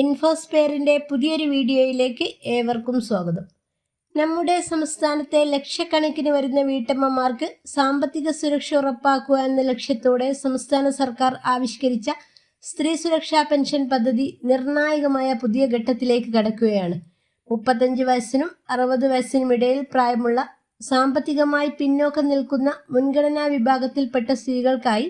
ഇൻഫോസ്പെയറിൻ്റെ പുതിയൊരു വീഡിയോയിലേക്ക് ഏവർക്കും സ്വാഗതം. നമ്മുടെ സംസ്ഥാനത്തെ ലക്ഷക്കണക്കിന് വരുന്ന വീട്ടമ്മമാർക്ക് സാമ്പത്തിക സുരക്ഷ ഉറപ്പാക്കുക എന്ന ലക്ഷ്യത്തോടെ സംസ്ഥാന സർക്കാർ ആവിഷ്കരിച്ച സ്ത്രീ സുരക്ഷാ പെൻഷൻ പദ്ധതി നിർണായകമായ പുതിയ ഘട്ടത്തിലേക്ക് കടക്കുകയാണ്. 35 വയസ്സിനും 60 വയസ്സിനും ഇടയിൽ പ്രായമുള്ള സാമ്പത്തികമായി പിന്നോക്കം നിൽക്കുന്ന മുൻഗണനാ വിഭാഗത്തിൽപ്പെട്ട സ്ത്രീകൾക്കായി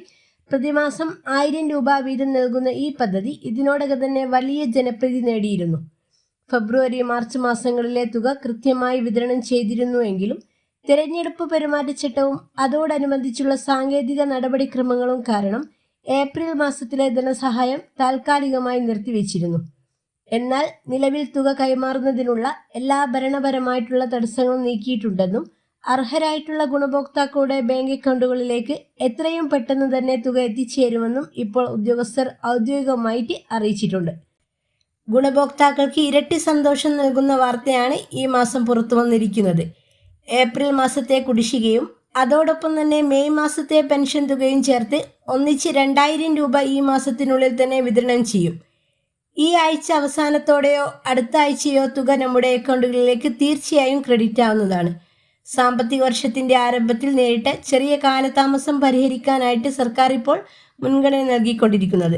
പ്രതിമാസം 1000 രൂപ വീതം നൽകുന്ന ഈ പദ്ധതി ഇതിനോടകം തന്നെ വലിയ ജനപ്രീതി നേടിയിരുന്നു. ഫെബ്രുവരി മാർച്ച് മാസങ്ങളിലെ തുക കൃത്യമായി വിതരണം ചെയ്തിരുന്നുവെങ്കിലും തിരഞ്ഞെടുപ്പ് പെരുമാറ്റച്ചട്ടവും അതോടനുബന്ധിച്ചുള്ള സാങ്കേതിക നടപടിക്രമങ്ങളും കാരണം ഏപ്രിൽ മാസത്തിലെ ധനസഹായം താൽക്കാലികമായി നിർത്തിവെച്ചിരുന്നു. എന്നാൽ നിലവിൽ തുക കൈമാറുന്നതിനുള്ള എല്ലാ ഭരണപരമായിട്ടുള്ള തടസ്സങ്ങളും നീക്കിയിട്ടുണ്ടെന്നും അർഹരായിട്ടുള്ള ഗുണഭോക്താക്കളുടെ ബാങ്ക് അക്കൗണ്ടുകളിലേക്ക് എത്രയും പെട്ടെന്ന് തന്നെ തുക എത്തിച്ചേരുമെന്നും ഇപ്പോൾ ഉദ്യോഗസ്ഥർ ഔദ്യോഗികമായിട്ട് അറിയിച്ചിട്ടുണ്ട്. ഗുണഭോക്താക്കൾക്ക് ഇരട്ടി സന്തോഷം നൽകുന്ന വാർത്തയാണ് ഈ മാസം പുറത്തു വന്നിരിക്കുന്നത്. ഏപ്രിൽ മാസത്തെ കുടിശ്ശികയും അതോടൊപ്പം തന്നെ മെയ് മാസത്തെ പെൻഷൻ തുകയും ചേർത്ത് ഒന്നിച്ച് 2000 രൂപ ഈ മാസത്തിനുള്ളിൽ തന്നെ വിതരണം ചെയ്യും. ഈ ആഴ്ച അവസാനത്തോടെയോ അടുത്ത ആഴ്ചയോ തുക നമ്മുടെ അക്കൗണ്ടുകളിലേക്ക് തീർച്ചയായും ക്രെഡിറ്റ് ആവുന്നതാണ്. സാമ്പത്തിക വർഷത്തിൻ്റെ ആരംഭത്തിൽ നേരിട്ട ചെറിയ കാലതാമസം പരിഹരിക്കാനായിട്ട് സർക്കാർ ഇപ്പോൾ മുൻഗണന നൽകിക്കൊണ്ടിരിക്കുന്നത്.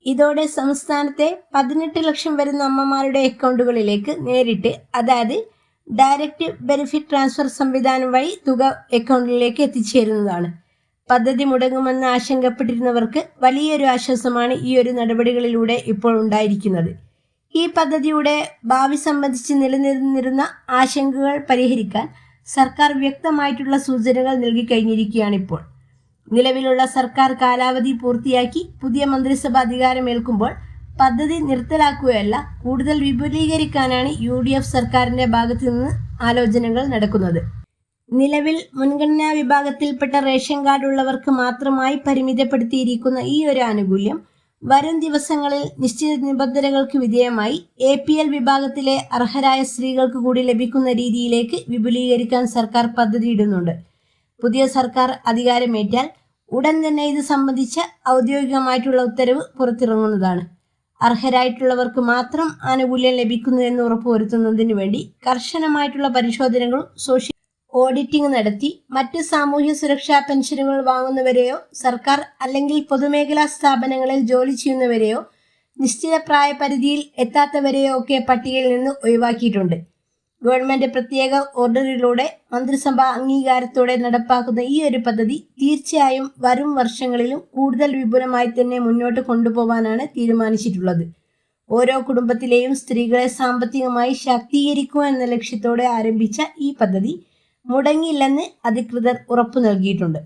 ഇതോടെ സംസ്ഥാനത്തെ 18 ലക്ഷം വരുന്ന അമ്മമാരുടെ അക്കൗണ്ടുകളിലേക്ക് നേരിട്ട്, അതായത് ഡയറക്റ്റ് ബെനിഫിറ്റ് ട്രാൻസ്ഫർ സംവിധാനം വഴി തുക അക്കൗണ്ടിലേക്ക് എത്തിച്ചേരുന്നതാണ്. പദ്ധതി മുടങ്ങുമെന്ന് ആശങ്കപ്പെട്ടിരുന്നവർക്ക് വലിയൊരു ആശ്വാസമാണ് ഈ ഒരു നടപടികളിലൂടെ ഇപ്പോൾ ഉണ്ടായിരിക്കുന്നത്. ഈ പദ്ധതിയുടെ ഭാവി സംബന്ധിച്ച് നിലനിന്നിരുന്ന ആശങ്കകൾ പരിഹരിക്കാൻ സർക്കാർ വ്യക്തമായിട്ടുള്ള സൂചനകൾ നൽകിക്കഴിഞ്ഞിരിക്കുകയാണിപ്പോൾ. നിലവിലുള്ള സർക്കാർ കാലാവധി പൂർത്തിയാക്കി പുതിയ മന്ത്രിസഭ അധികാരമേൽക്കുമ്പോൾ പദ്ധതി നിർത്തലാക്കുകയല്ല, കൂടുതൽ വിപുലീകരിക്കാനാണ് UDF സർക്കാരിൻ്റെ ഭാഗത്തു നിന്ന് ആലോചനകൾ നടക്കുന്നത്. നിലവിൽ മുൻഗണനാ വിഭാഗത്തിൽപ്പെട്ട റേഷൻ കാർഡ് ഉള്ളവർക്ക് മാത്രമായി പരിമിതപ്പെടുത്തിയിരിക്കുന്ന ഈ ഒരു ആനുകൂല്യം വരും ദിവസങ്ങളിൽ നിശ്ചിത നിബന്ധനകൾക്ക് വിധേയമായി APL വിഭാഗത്തിലെ അർഹരായ സ്ത്രീകൾക്ക് കൂടി ലഭിക്കുന്ന രീതിയിലേക്ക് വിപുലീകരിക്കാൻ സർക്കാർ പദ്ധതിയിടുന്നുണ്ട്. പുതിയ സർക്കാർ അധികാരമേറ്റാൽ ഉടൻ തന്നെ ഇത് സംബന്ധിച്ച ഔദ്യോഗികമായിട്ടുള്ള ഉത്തരവ് പുറത്തിറങ്ങുന്നതാണ്. അർഹരായിട്ടുള്ളവർക്ക് മാത്രം ആനുകൂല്യം ലഭിക്കുന്നു എന്ന് ഉറപ്പുവരുത്തുന്നതിന് വേണ്ടി കർശനമായിട്ടുള്ള പരിശോധനകളും സോഷ്യൽ ഓഡിറ്റിംഗ് നടത്തി മറ്റ് സാമൂഹ്യ സുരക്ഷാ പെൻഷനുകൾ വാങ്ങുന്നവരെയോ സർക്കാർ അല്ലെങ്കിൽ പൊതുമേഖലാ സ്ഥാപനങ്ങളിൽ ജോലി ചെയ്യുന്നവരെയോ നിശ്ചിത പ്രായപരിധിയിൽ എത്താത്തവരെയോ ഒക്കെ പട്ടികയിൽ നിന്ന് ഒഴിവാക്കിയിട്ടുണ്ട്. ഗവൺമെന്റ് പ്രത്യേക ഓർഡറിലൂടെ മന്ത്രിസഭാ അംഗീകാരത്തോടെ നടപ്പാക്കുന്ന ഈ ഒരു പദ്ധതി തീർച്ചയായും വരും വർഷങ്ങളിലും കൂടുതൽ വിപുലമായി തന്നെ മുന്നോട്ട് കൊണ്ടുപോകാനാണ് തീരുമാനിച്ചിട്ടുള്ളത്. ഓരോ കുടുംബത്തിലെയും സ്ത്രീകളെ സാമ്പത്തികമായി ശാക്തീകരിക്കുക എന്ന ലക്ഷ്യത്തോടെ ആരംഭിച്ച ഈ പദ്ധതി മുടങ്ങില്ലെന്ന് അധികൃതർ ഉറപ്പു നൽകിയിട്ടുണ്ട്.